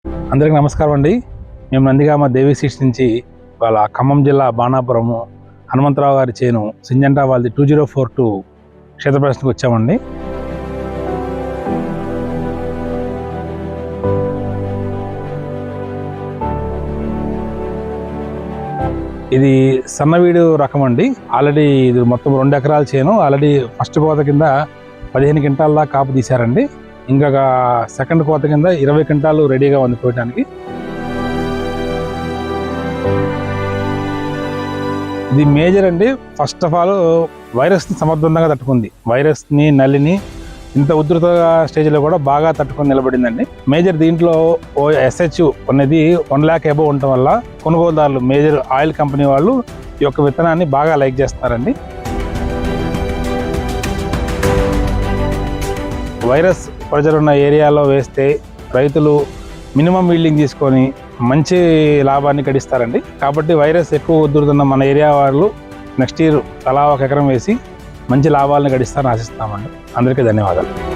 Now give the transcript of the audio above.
అందరికీ నమస్కారం అండి. మేము నందిగామ దేవి సీడ్స్ నుంచి వాళ్ళ ఖమ్మం జిల్లా బాణాపురము హనుమంతరావు గారి చేను సింజంటా వాళ్ళది 2042 క్షేత్ర ప్రదర్శనకు వచ్చామండి. ఇది సన్నవీడు రకం అండి. ఆల్రెడీ ఇది మొత్తం 2 ఎకరాల చేను. ఆల్రెడీ ఫస్ట్ కోత కింద 15 క్వింటాల దాకా కాపు తీశారండి. ఇంకా సెకండ్ కోత కింద 20 క్వింటాలు రెడీగా ఉంది కోయడానికి. ఇది మేజర్ అండి. ఫస్ట్ ఆఫ్ ఆల్ వైరస్ని సమర్థవంతంగా తట్టుకుంది. వైరస్ని, నల్లిని ఇంత ఉధృత స్టేజ్లో కూడా బాగా తట్టుకొని నిలబడిందండి. మేజర్ దీంట్లో SH అనేది 1 lakh అబోవ్ ఉండటం వల్ల కొనుగోలుదారులు, మేజర్ ఆయిల్ కంపెనీ వాళ్ళు ఈ యొక్క విత్తనాన్ని బాగా లైక్ చేస్తున్నారండి. వైరస్ ప్రెజర్ ఉన్న ఏరియాలో వేస్తే రైతులు మినిమం ఈల్డింగ్ తీసుకొని మంచి లాభాన్ని గడిస్తారండి. కాబట్టి వైరస్ ఎక్కువ ఉధృతున్న మన ఏరియా వాళ్ళు నెక్స్ట్ ఇయర్ తలా 1 ఎకరం వేసి మంచి లాభాలను గడిస్తారని ఆశిస్తామండి. అందరికీ ధన్యవాదాలు.